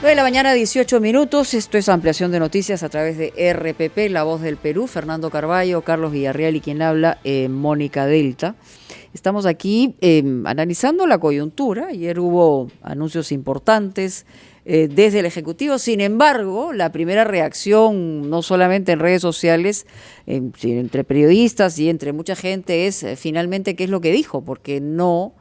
9 de la mañana, 18 minutos. Esto es Ampliación de Noticias a través de RPP, La Voz del Perú. Fernando Carballo, Carlos Villarreal y quien habla, Mónica Delta. Estamos aquí analizando la coyuntura. Ayer hubo anuncios importantes desde el Ejecutivo. Sin embargo, la primera reacción, no solamente en redes sociales, sino entre periodistas y entre mucha gente, es finalmente qué es lo que dijo, porque no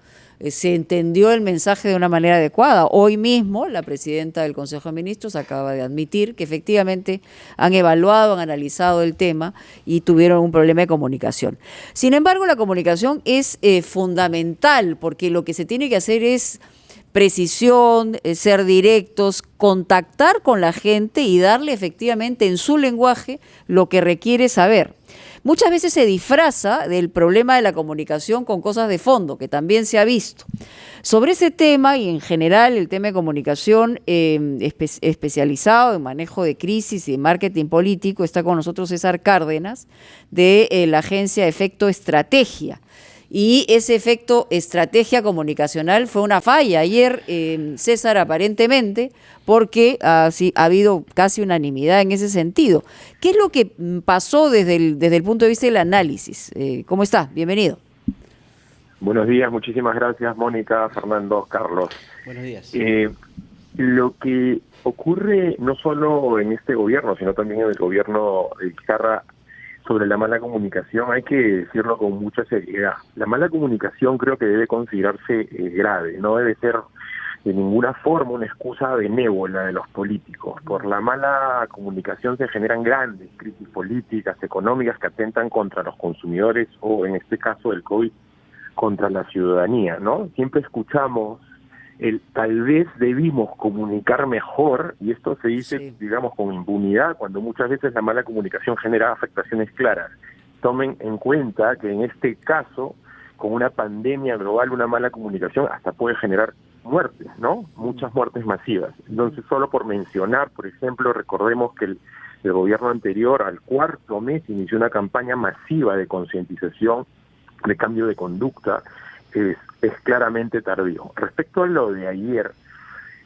se entendió el mensaje de una manera adecuada. Hoy mismo la presidenta del Consejo de Ministros acaba de admitir que efectivamente han evaluado, han analizado el tema y tuvieron un problema de comunicación. Sin embargo, la comunicación es fundamental, porque lo que se tiene que hacer es precisión, ser directos, contactar con la gente y darle efectivamente en su lenguaje lo que requiere saber. Muchas veces se disfraza del problema de la comunicación con cosas de fondo, que también se ha visto. Sobre ese tema y en general el tema de comunicación especializado en manejo de crisis y de marketing político, está con nosotros César Cárdenas de la agencia Efecto Estrategia. Y ese efecto estrategia comunicacional fue una falla ayer, César, aparentemente, porque sí, ha habido casi unanimidad en ese sentido. ¿Qué es lo que pasó desde el punto de vista del análisis? ¿Cómo está? Bienvenido. Buenos días, muchísimas gracias, Mónica, Fernando, Carlos. Buenos días. Lo que ocurre no solo en este gobierno, sino también en el gobierno de Vizcarra, sobre la mala comunicación, hay que decirlo con mucha seriedad. La mala comunicación creo que debe considerarse grave, no debe ser de ninguna forma una excusa benévola de los políticos. Por la mala comunicación se generan grandes crisis políticas, económicas que atentan contra los consumidores o, en este caso del COVID, contra la ciudadanía, ¿no? Siempre escuchamos tal vez debimos comunicar mejor, y esto se dice, sí, digamos, con impunidad, cuando muchas veces la mala comunicación genera afectaciones claras. Tomen en cuenta que en este caso, con una pandemia global, una mala comunicación hasta puede generar muertes, ¿no? Muchas muertes masivas. Entonces, solo por mencionar, por ejemplo, recordemos que el gobierno anterior, al cuarto mes, inició una campaña masiva de concientización, de cambio de conducta, es claramente tardío. Respecto a lo de ayer,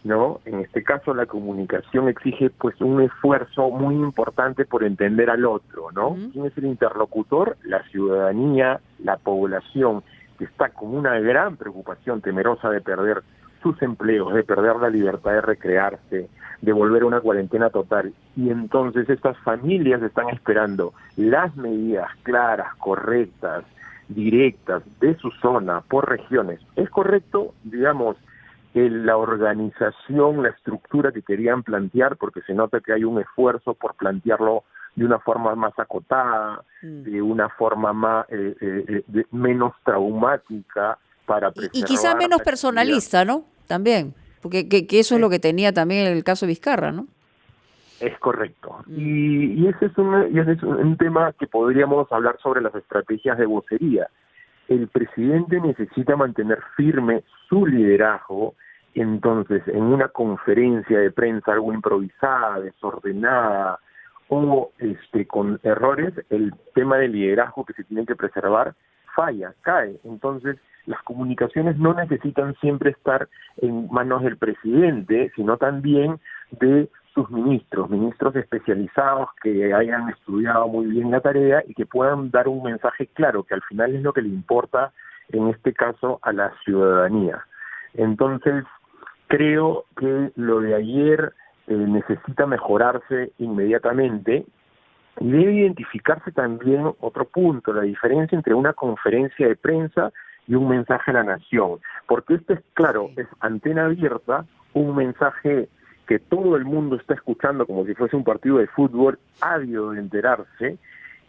¿no? En este caso la comunicación exige pues un esfuerzo muy importante por entender al otro, ¿no? ¿Quién es el interlocutor? La ciudadanía, la población, que está con una gran preocupación, temerosa de perder sus empleos, de perder la libertad de recrearse, de volver a una cuarentena total. Y entonces estas familias están esperando las medidas claras, correctas, directas de su zona, por regiones. Es correcto, digamos, la organización, la estructura que querían plantear, porque se nota que hay un esfuerzo por plantearlo de una forma más acotada, de una forma más menos traumática, para preservar... Y quizá menos personalista, ¿no? También, porque que eso es lo que tenía también el caso Vizcarra, ¿no? Es correcto. Y ese es un tema que podríamos hablar sobre las estrategias de vocería. El presidente necesita mantener firme su liderazgo, entonces en una conferencia de prensa algo improvisada, desordenada o con errores, el tema del liderazgo que se tiene que preservar falla, cae. Entonces las comunicaciones no necesitan siempre estar en manos del presidente, sino también de sus ministros especializados que hayan estudiado muy bien la tarea y que puedan dar un mensaje claro, que al final es lo que le importa, en este caso, a la ciudadanía. Entonces, creo que lo de ayer necesita mejorarse inmediatamente y debe identificarse también otro punto, la diferencia entre una conferencia de prensa y un mensaje a la nación, porque esto es claro, es antena abierta, un mensaje que todo el mundo está escuchando como si fuese un partido de fútbol, ávido de enterarse,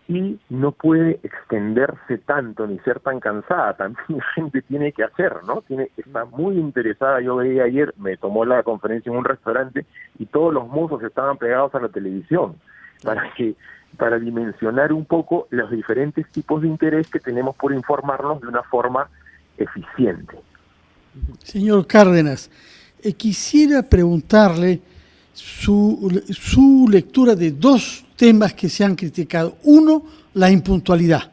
y no puede extenderse tanto ni ser tan cansada. También la gente tiene que hacer, ¿no? Está muy interesada. Yo veía ayer, me tomó la conferencia en un restaurante y todos los mozos estaban pegados a la televisión para dimensionar un poco los diferentes tipos de interés que tenemos por informarnos de una forma eficiente. Señor Cárdenas, quisiera preguntarle su lectura de dos temas que se han criticado. Uno, la impuntualidad,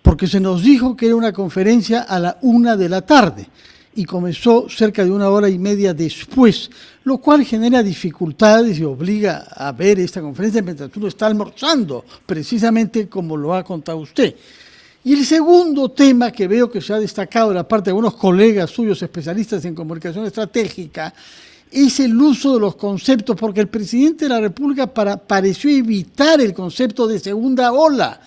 porque se nos dijo que era una conferencia a la 1 de la tarde y comenzó cerca de 1 hora y media después, lo cual genera dificultades y obliga a ver esta conferencia mientras uno está almorzando, precisamente como lo ha contado usted. Y el segundo tema que veo que se ha destacado de la parte de algunos colegas suyos especialistas en comunicación estratégica es el uso de los conceptos, porque el presidente de la República pareció evitar el concepto de segunda ola,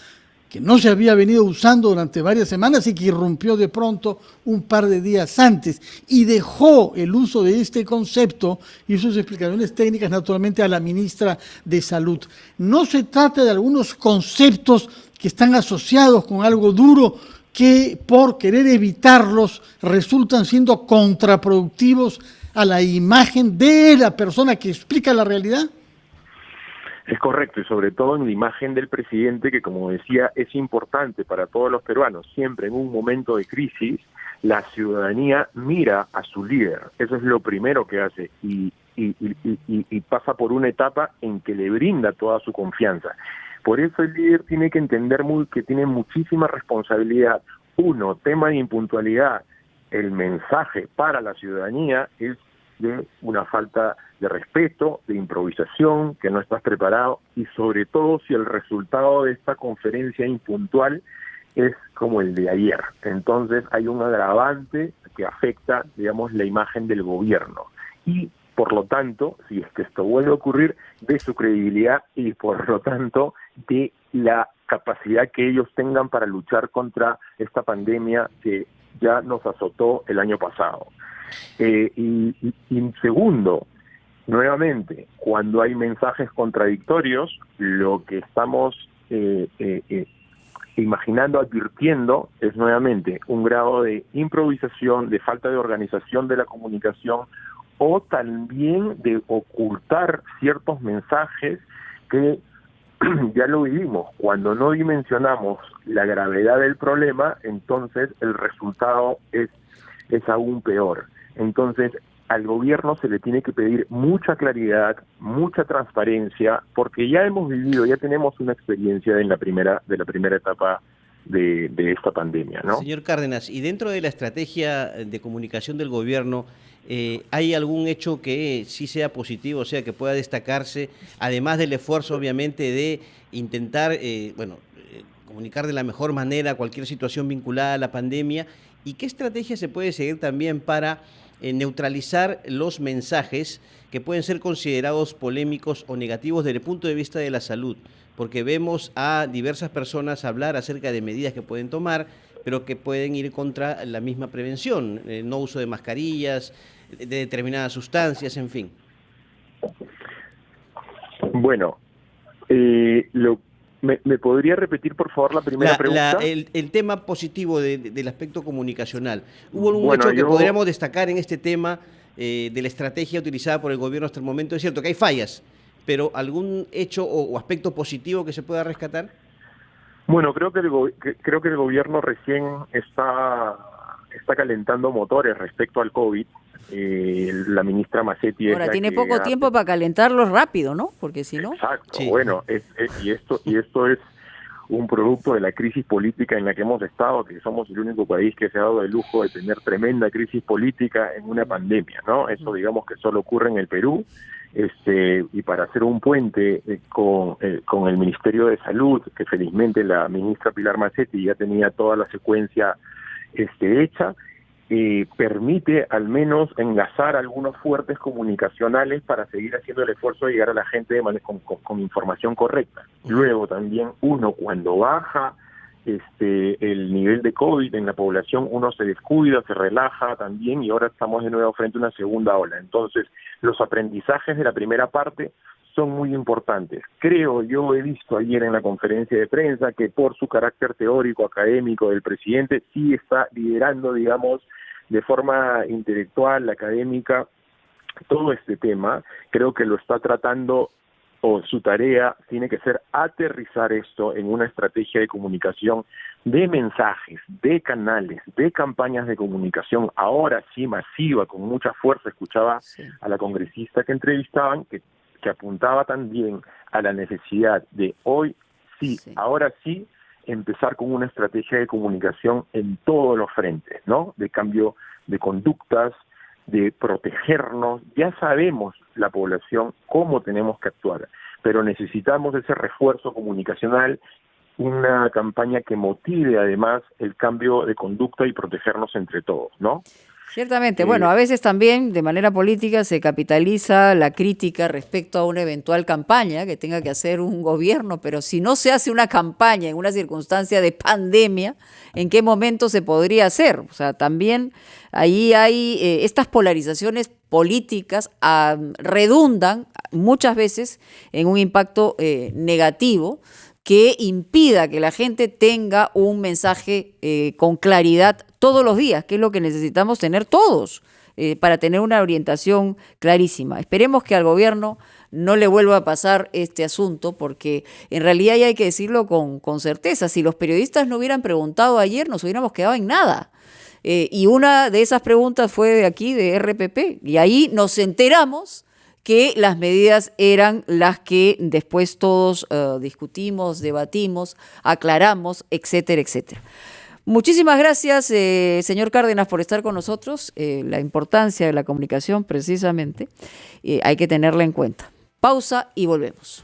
que no se había venido usando durante varias semanas y que irrumpió de pronto un par de días antes, y dejó el uso de este concepto y sus explicaciones técnicas naturalmente a la ministra de Salud. No se trata de algunos conceptos que están asociados con algo duro que por querer evitarlos resultan siendo contraproductivos a la imagen de la persona que explica la realidad. Es correcto, y sobre todo en la imagen del presidente, que como decía, es importante para todos los peruanos. Siempre en un momento de crisis, la ciudadanía mira a su líder. Eso es lo primero que hace y pasa por una etapa en que le brinda toda su confianza. Por eso el líder tiene que entender que tiene muchísima responsabilidad. Uno, tema de impuntualidad. El mensaje para la ciudadanía es de una falta de respeto, de improvisación, que no estás preparado, y sobre todo si el resultado de esta conferencia impuntual es como el de ayer. Entonces hay un agravante que afecta, digamos, la imagen del gobierno. Y por lo tanto, si es que esto vuelve a ocurrir, de su credibilidad y por lo tanto de la capacidad que ellos tengan para luchar contra esta pandemia que ya nos azotó el año pasado. Y segundo, nuevamente, cuando hay mensajes contradictorios, lo que estamos imaginando, advirtiendo, es nuevamente un grado de improvisación, de falta de organización de la comunicación, o también de ocultar ciertos mensajes que ya lo vivimos. Cuando no dimensionamos la gravedad del problema, entonces el resultado es aún peor. Entonces, al gobierno se le tiene que pedir mucha claridad, mucha transparencia, porque ya hemos vivido, ya tenemos una experiencia de la primera etapa de esta pandemia, ¿no? Señor Cárdenas, y dentro de la estrategia de comunicación del gobierno, ¿hay algún hecho que sí sea positivo, o sea, que pueda destacarse, además del esfuerzo, obviamente, de intentar, comunicar de la mejor manera cualquier situación vinculada a la pandemia? ¿Y qué estrategia se puede seguir también para neutralizar los mensajes que pueden ser considerados polémicos o negativos desde el punto de vista de la salud? Porque vemos a diversas personas hablar acerca de medidas que pueden tomar, pero que pueden ir contra la misma prevención, no uso de mascarillas, de determinadas sustancias, en fin. Bueno, ¿me podría repetir, por favor, la primera pregunta? El tema positivo del aspecto comunicacional. ¿Hubo algún hecho que podríamos destacar en este tema de la estrategia utilizada por el gobierno hasta el momento? Es cierto que hay fallas, pero ¿algún hecho o aspecto positivo que se pueda rescatar? Bueno, creo que el gobierno recién está calentando motores respecto al COVID. La ministra Massetti ahora tiene poco tiempo para calentarlos rápido, ¿no? Porque si no... Exacto, sí. Bueno, y esto es un producto de la crisis política en la que hemos estado, que somos el único país que se ha dado el lujo de tener tremenda crisis política en una pandemia, ¿no? Eso digamos que solo ocurre en el Perú. Y para hacer un puente con el Ministerio de Salud, que felizmente la ministra Pilar Massetti ya tenía toda la secuencia hecha, permite al menos enlazar algunos fuertes comunicacionales para seguir haciendo el esfuerzo de llegar a la gente con información correcta. Luego también uno, cuando baja el nivel de COVID en la población, uno se descuida, se relaja también, y ahora estamos de nuevo frente a una segunda ola. Entonces, los aprendizajes de la primera parte son muy importantes. He visto ayer en la conferencia de prensa que por su carácter teórico, académico del presidente, sí está liderando, digamos, de forma intelectual, académica, todo este tema. Creo que lo está tratando, o su tarea tiene que ser aterrizar esto en una estrategia de comunicación, de mensajes, de canales, de campañas de comunicación, ahora sí masiva, con mucha fuerza. Escuchaba a la congresista que entrevistaban, que apuntaba también a la necesidad de ahora sí, empezar con una estrategia de comunicación en todos los frentes, ¿no? De cambio de conductas, de protegernos. Ya sabemos la población cómo tenemos que actuar, pero necesitamos ese refuerzo comunicacional, una campaña que motive además el cambio de conducta y protegernos entre todos, ¿no? Ciertamente, bueno, a veces también de manera política se capitaliza la crítica respecto a una eventual campaña que tenga que hacer un gobierno, pero si no se hace una campaña en una circunstancia de pandemia, ¿en qué momento se podría hacer? O sea, también ahí hay estas polarizaciones políticas redundan muchas veces en un impacto negativo que impida que la gente tenga un mensaje con claridad todos los días, que es lo que necesitamos tener todos para tener una orientación clarísima. Esperemos que al gobierno no le vuelva a pasar este asunto, porque en realidad ya hay que decirlo con certeza. Si los periodistas no hubieran preguntado ayer, nos hubiéramos quedado en nada. Y una de esas preguntas fue de aquí, de RPP, y ahí nos enteramos que las medidas eran las que después todos discutimos, debatimos, aclaramos, etcétera, etcétera. Muchísimas gracias, señor Cárdenas, por estar con nosotros. La importancia de la comunicación, precisamente, hay que tenerla en cuenta. Pausa y volvemos.